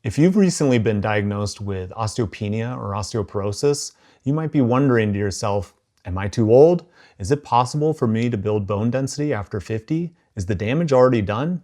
If you've recently been diagnosed with osteopenia or osteoporosis, you might be wondering to yourself, am I too old? Is it possible for me to build bone density after 50? Is the damage already done?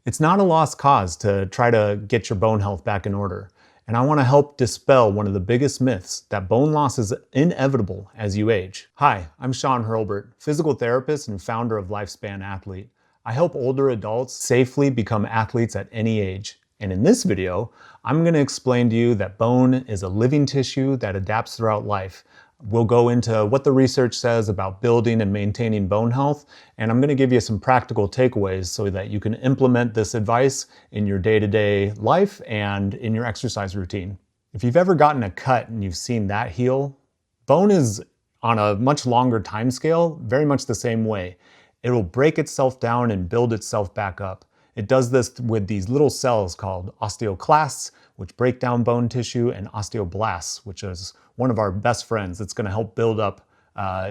It's not a lost cause to try to get your bone health back in order. And I want to help dispel one of the biggest myths that bone loss is inevitable as you age. Hi, I'm Sean Hurlbert, physical therapist and founder of Lifespan Athlete. I help older adults safely become athletes at any age. And in this video, I'm going to explain to you that bone is a living tissue that adapts throughout life. We'll go into what the research says about building and maintaining bone health, and I'm going to give you some practical takeaways so that you can implement this advice in your day-to-day life and in your exercise routine. If you've ever gotten a cut and you've seen that heal, bone is on a much longer time scale, very much the same way. It will break itself down and build itself back up. It does this with these little cells called osteoclasts, which break down bone tissue, and osteoblasts, which is one of our best friends. It's going to help build up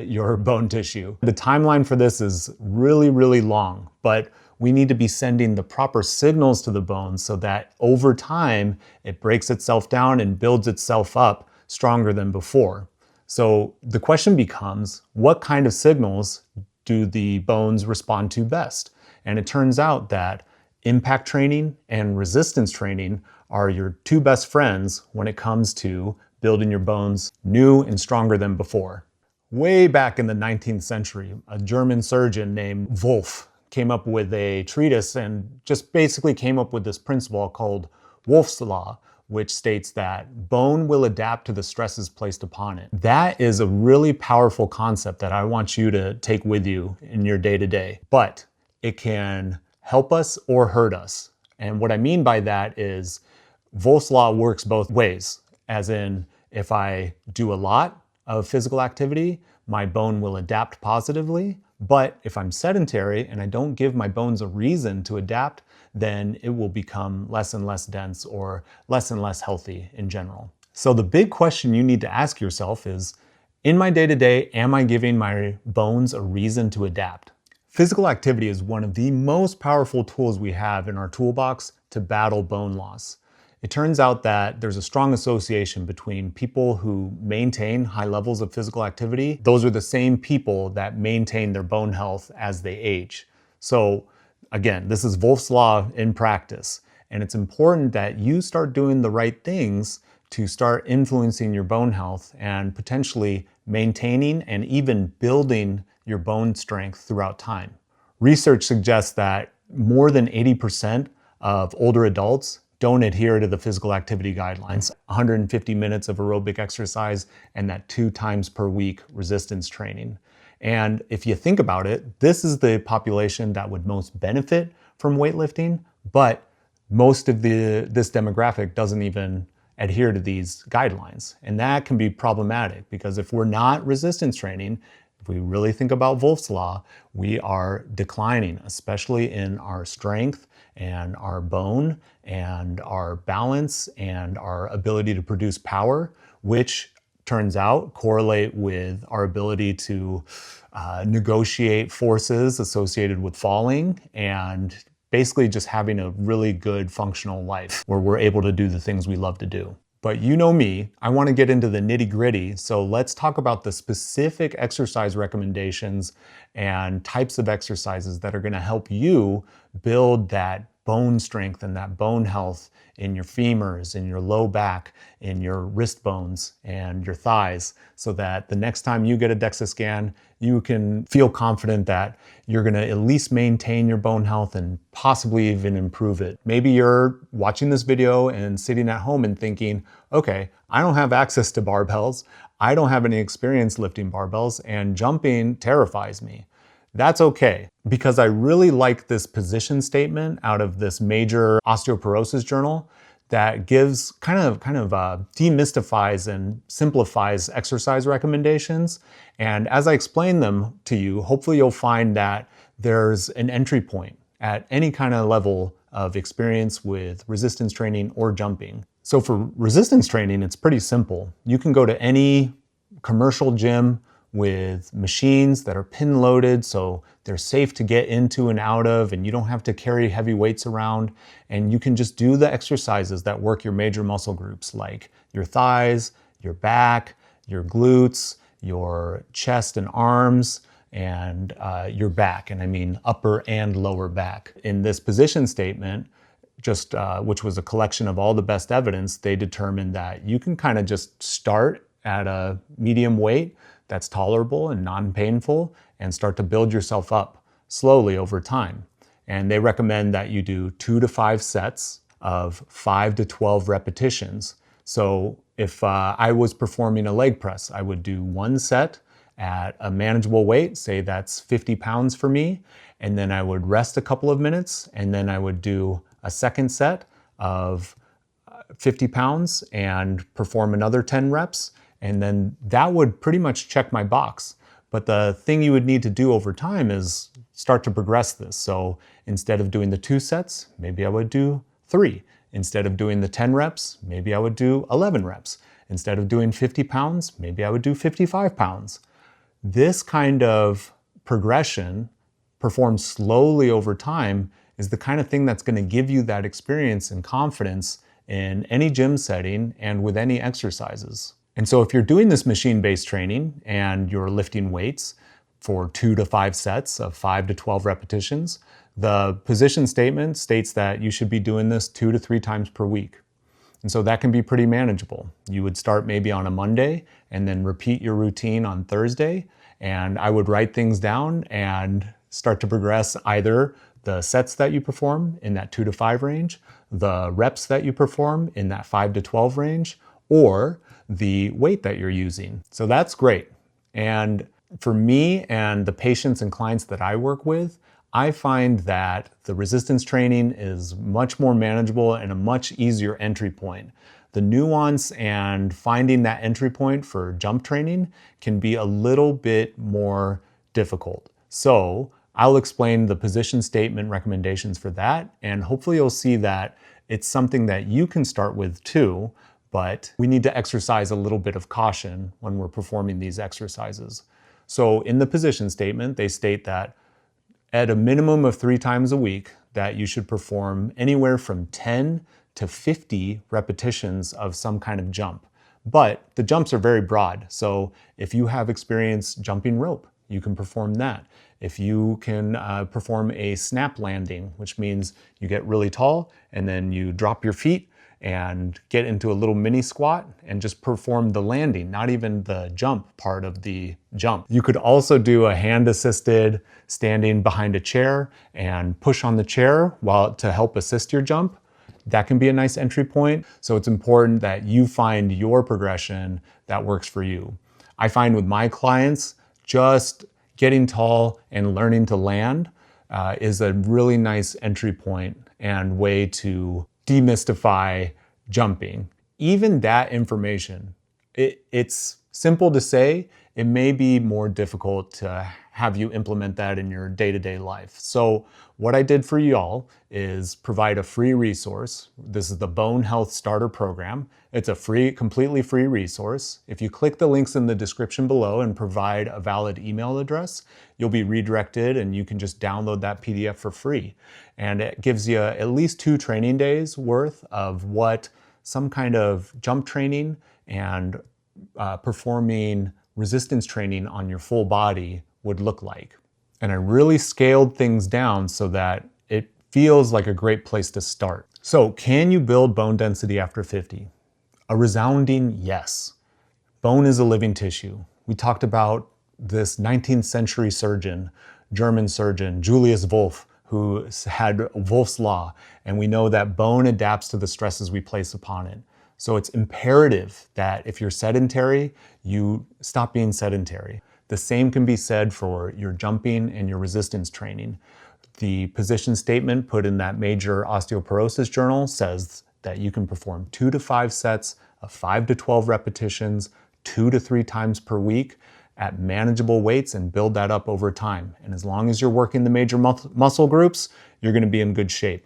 your bone tissue. The timeline for this is really, really long, but we need to be sending the proper signals to the bone so that over time it breaks itself down and builds itself up stronger than before. So the question becomes, what kind of signals do the bones respond to best? And it turns out that impact training and resistance training are your two best friends when it comes to building your bones new and stronger than before. Way back in the 19th century, a German surgeon named Wolff came up with a treatise and just basically came up with this principle called Wolff's Law, which states that bone will adapt to the stresses placed upon it. That is a really powerful concept that I want you to take with you in your day-to-day, but it can help us or hurt us. And what I mean by that is Wolff's Law works both ways, as in if I do a lot of physical activity, my bone will adapt positively. But if I'm sedentary and I don't give my bones a reason to adapt, then it will become less and less dense or less and less healthy in general. So the big question you need to ask yourself is, in my day-to-day, am I giving my bones a reason to adapt? Physical activity is one of the most powerful tools we have in our toolbox to battle bone loss. It turns out that there's a strong association between people who maintain high levels of physical activity. Those are the same people that maintain their bone health as they age. So again, this is Wolff's Law in practice. And it's important that you start doing the right things to start influencing your bone health and potentially maintaining and even building your bone strength throughout time. Research suggests that more than 80% of older adults don't adhere to the physical activity guidelines, 150 minutes of aerobic exercise and that 2 times per week resistance training. And if you think about it, this is the population that would most benefit from weightlifting, but most of this demographic doesn't even adhere to these guidelines. And that can be problematic because if we're not resistance training, if we really think about Wolff's Law, we are declining, especially in our strength and our bone and our balance and our ability to produce power, which turns out correlate with our ability to negotiate forces associated with falling and basically just having a really good functional life where we're able to do the things we love to do. But you know me, I want to get into the nitty-gritty, so let's talk about the specific exercise recommendations and types of exercises that are going to help you build that bone strength and that bone health in your femurs, in your low back, in your wrist bones, and your thighs, so that the next time you get a DEXA scan, you can feel confident that you're going to at least maintain your bone health and possibly even improve it. Maybe you're watching this video and sitting at home and thinking, okay, I don't have access to barbells, I don't have any experience lifting barbells, and jumping terrifies me. That's okay, because I really like this position statement out of this major osteoporosis journal that gives kind of demystifies and simplifies exercise recommendations. And as I explain them to you, hopefully you'll find that there's an entry point at any kind of level of experience with resistance training or jumping. So for resistance training, it's pretty simple. You can go to any commercial gym with machines that are pin loaded, so they're safe to get into and out of, and you don't have to carry heavy weights around. And you can just do the exercises that work your major muscle groups, like your thighs, your back, your glutes, your chest and arms, and your back, and I mean upper and lower back. In this position statement, which was a collection of all the best evidence, they determined that you can kind of just start at a medium weight that's tolerable and non-painful and start to build yourself up slowly over time. And they recommend that you do 2 to 5 sets of 5 to 12 repetitions. So if I was performing a leg press, I would do 1 set at a manageable weight, say that's 50 pounds for me, and then I would rest a couple of minutes, and then I would do a second set of 50 pounds and perform another 10 reps, and then that would pretty much check my box. But the thing you would need to do over time is start to progress this. So instead of doing the 2 sets, maybe I would do 3. Instead of doing the 10 reps, maybe I would do 11 reps. Instead of doing 50 pounds, maybe I would do 55 pounds. This kind of progression, performed slowly over time, is the kind of thing that's going to give you that experience and confidence in any gym setting and with any exercises. And so if you're doing this machine-based training and you're lifting weights for 2 to 5 sets of 5 to 12 repetitions, the position statement states that you should be doing this 2 to 3 times per week. And so that can be pretty manageable. You would start maybe on a Monday and then repeat your routine on Thursday. And I would write things down and start to progress either the sets that you perform in that 2 to 5 range, the reps that you perform in that 5 to 12 range, or the weight that you're using. So that's great. And for me and the patients and clients that I work with, I find that the resistance training is much more manageable and a much easier entry point. The nuance and finding that entry point for jump training can be a little bit more difficult. So I'll explain the position statement recommendations for that, and hopefully you'll see that it's something that you can start with too, but we need to exercise a little bit of caution when we're performing these exercises. So in the position statement, they state that at a minimum of 3 times a week, that you should perform anywhere from 10 to 50 repetitions of some kind of jump. But the jumps are very broad. So if you have experience jumping rope, you can perform that. If you can perform a snap landing, which means you get really tall and then you drop your feet and get into a little mini squat and just perform the landing, not even the jump part of the jump. You could also do a hand-assisted standing behind a chair and push on the chair to help assist your jump. That can be a nice entry point. So it's important that you find your progression that works for you. I find with my clients, just getting tall and learning to land is a really nice entry point and way to demystify jumping. Even that information, it's simple to say, it may be more difficult to have you implement that in your day-to-day life. So what I did for y'all is provide a free resource. This is the Bone Health Starter Program. It's a completely free resource. If you click the links in the description below and provide a valid email address, you'll be redirected and you can just download that PDF for free. And it gives you at least 2 training days worth of what some kind of jump training and performing resistance training on your full body would look like. And I really scaled things down so that it feels like a great place to start. So can you build bone density after 50? A resounding yes. Bone is a living tissue. We talked about this 19th century surgeon, German surgeon, Julius Wolff, who had Wolff's law. And we know that bone adapts to the stresses we place upon it. So it's imperative that if you're sedentary, you stop being sedentary. The same can be said for your jumping and your resistance training. The position statement put in that major osteoporosis journal says that you can perform 2 to 5 sets of 5 to 12 repetitions, 2 to 3 times per week at manageable weights and build that up over time. And as long as you're working the major muscle groups, you're gonna be in good shape.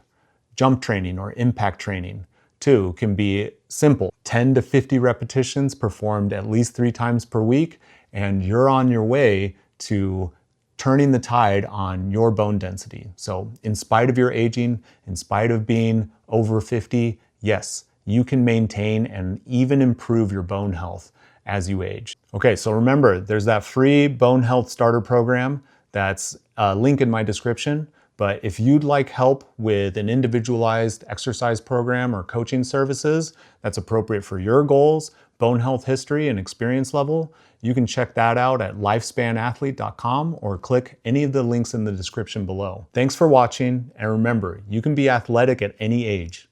Jump training or impact training too can be simple. 10 to 50 repetitions performed at least 3 times per week and you're on your way to turning the tide on your bone density. So in spite of your aging, in spite of being over 50, yes, you can maintain and even improve your bone health as you age. Okay, so remember, there's that free bone health starter program. That's a link in my description. But if you'd like help with an individualized exercise program or coaching services that's appropriate for your goals, bone health history, and experience level, you can check that out at lifespanathlete.com or click any of the links in the description below. Thanks for watching, and remember, you can be athletic at any age.